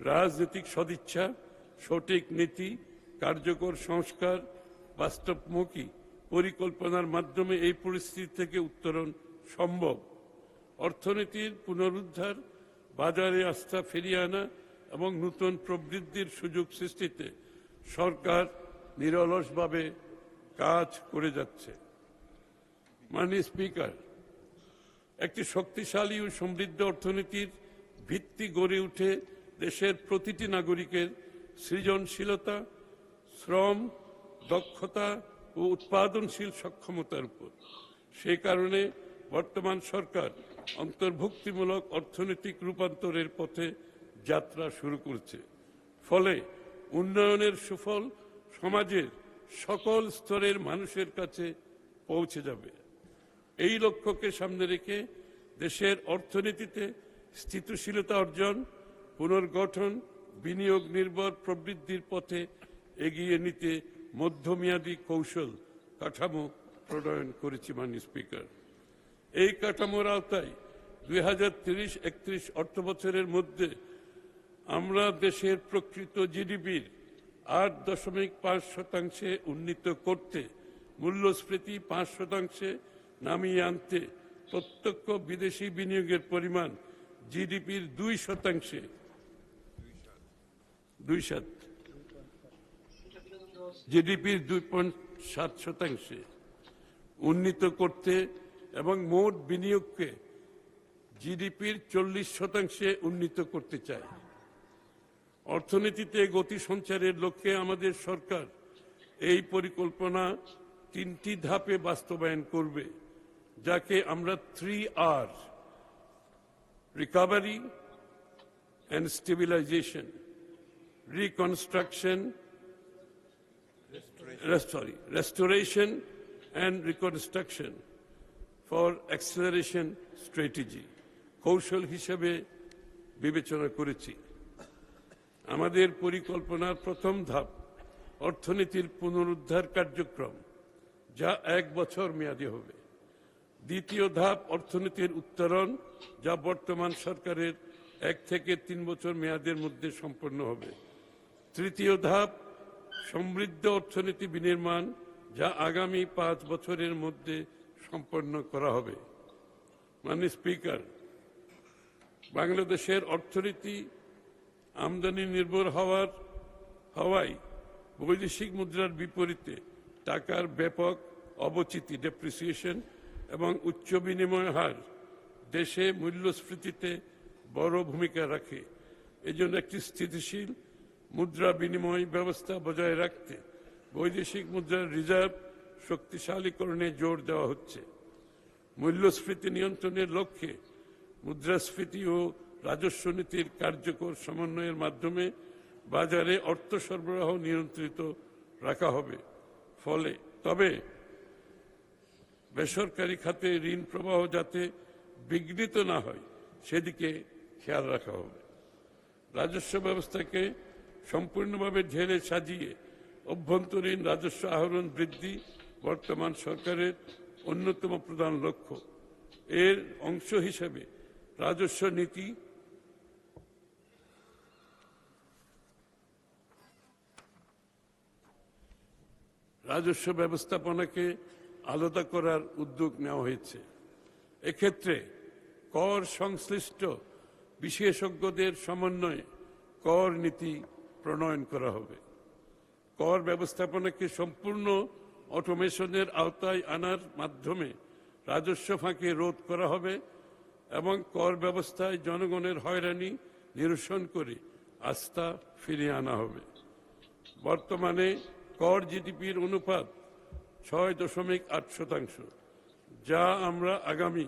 রাজনৈতিক সদিচ্ছা, সঠিক নীতি, কার্যকর সংস্কার, বাস্তবমুখী পরিকল্পনার মাধ্যমে এই পরিস্থিতি থেকে উত্তরণ সম্ভব। অর্থনীতির পুনরুদ্ধার, বাজারে আস্থা ফিরিয়ে আনা এবং নতুন প্রবৃদ্ধির সুযোগ সৃষ্টিতে সরকার নিরলসভাবে কাজ করে যাচ্ছে। মাননীয় স্পিকার, একটি শক্তিশালী ও সমৃদ্ধ অর্থনীতির ভিত্তি গড়ে উঠে দেশের প্রতিটি নাগরিকের সৃজনশীলতা, শ্রম, দক্ষতা ও উৎপাদনশীল সক্ষমতার উপর। সেই কারণে বর্তমান সরকার অন্তর্ভুক্তিমূলক অর্থনৈতিক রূপান্তরের পথে যাত্রা শুরু করেছে। ফলে উন্নয়নের সুফল সমাজের সকল স্তরের মানুষের কাছে পৌঁছে যাবে। এই লক্ষ্যকে সামনে রেখে দেশের অর্থনীতিতে স্থিতিশীলতা অর্জন, পুনর্গঠন, বিনিয়োগ নির্ভর প্রবৃদ্ধির পথে এগিয়ে নিতে মধ্যমেয়াদী কৌশল কাঠামো প্রণয়ন করেছি। মাননীয় স্পিকার, এই কাঠামোর আওতায় 2030-31 অর্থবছরের মধ্যে আমরা দেশের প্রকৃত জিডিপির 8.5% উন্নীত করতে, মূল্যস্ফীতি 5% নামিয়ে আনতে, প্রত্যক্ষ বিদেশি বিনিয়োগের পরিমাণ জিডিপির 2%, জিডিপির 2.7% উন্নীত করতে এবং মোট বিনিয়োগকে জিডিপির 40% উন্নীত করতে চাই। অর্থনীতিতে গতি সঞ্চারের লক্ষ্যে আমাদের সরকার এই পরিকল্পনা 3টি ধাপে বাস্তবায়ন করবে, যাকে আমরা 3R, recovery and stabilisation, restoration and reconstruction for acceleration strategy কৌশল হিসেবে বিবেচনা করেছি। আমাদের পরিকল্পনার প্রথম ধাপ অর্থনীতির পুনরুদ্ধার কার্যক্রম, যা 1 বছর মেয়াদী হবে। দ্বিতীয় ধাপ অর্থনীতির উত্তরণ, যা বর্তমান সরকারের 1 থেকে 3 বছর মেয়াদের মধ্যে সম্পন্ন হবে। তৃতীয় ধাপ সমৃদ্ধ অর্থনীতি বিনির্মাণ, যা আগামী 5 বছরের মধ্যে সম্পন্ন করা হবে। মাননীয় স্পিকার, বাংলাদেশের অর্থনীতি আমদানি নির্ভর হওয়ায় বৈদেশিক মুদ্রার বিপরীতে টাকার ব্যাপক অবচিতি, ডেপ্রিসিয়েশন এবং উচ্চ বিনিময় হার দেশে মূল্যস্ফীতিতে বড় ভূমিকা রাখে। এজন্য একটি স্থিতিশীল মুদ্রা বিনিময় ব্যবস্থা বজায় রাখতে বৈদেশিক মুদ্রার রিজার্ভ শক্তিশালীকরণে জোর দেওয়া হচ্ছে। মূল্যস্ফীতি নিয়ন্ত্রণের লক্ষ্যে মুদ্রাস্ফীতি ও রাজস্ব নীতির কার্যকর সমন্বয়ের মাধ্যমে বাজারে অর্থ সরবরাহ নিয়ন্ত্রিত রাখা হবে। তবে বেসরকারি খাতে ঋণ প্রবাহ যাতে বিঘ্নিত না হয় সেদিকে খেয়াল রাখা হবে। রাজস্ব ব্যবস্থাকে সম্পূর্ণভাবে ঢেলে সাজিয়ে অভ্যন্তরীণ রাজস্ব আহরণ বৃদ্ধি বর্তমান সরকারের অন্যতম প্রধান লক্ষ্য। এর অংশ হিসেবে রাজস্ব নীতি, রাজস্ব ব্যবস্থাপনাকে আলাদা করার উদ্যোগ নেওয়া হয়েছে। এক্ষেত্রে কর সংশ্লিষ্ট বিশেষজ্ঞদের সমন্বয়ে কর নীতি প্রণয়ন করা হবে। কর ব্যবস্থাপনাকে সম্পূর্ণ অটোমেশনের আওতায় আনার মাধ্যমে রাজস্ব ফাঁকি রোধ করা হবে এবং কর ব্যবস্থায় জনগণের হয়রানি নিরসন করে আস্থা ফিরিয়ে আনা হবে। বর্তমানে কর জিডিপির অনুপাত 6.8%, যা আমরা আগামী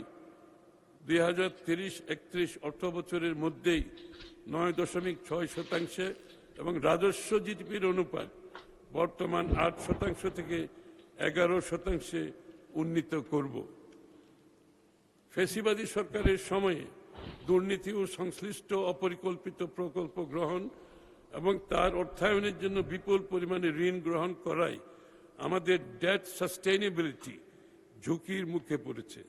2030-31 অর্থবছরের মধ্যেই 9.6% এবং রাজস্ব জিডিপির অনুপাত বর্তমান 8% থেকে 11% উন্নীত করব। ফ্যাসিবাদী সরকারের সময়ে দুর্নীতি ও সংশ্লিষ্ট অপরিকল্পিত প্রকল্প গ্রহণ এবং তার অর্থায়নের জন্য বিপুল পরিমাণে ঋণ গ্রহণ করায় আমাদের ডেট সাস্টেইনেবিলিটি ঝুঁকির মুখে পড়েছে।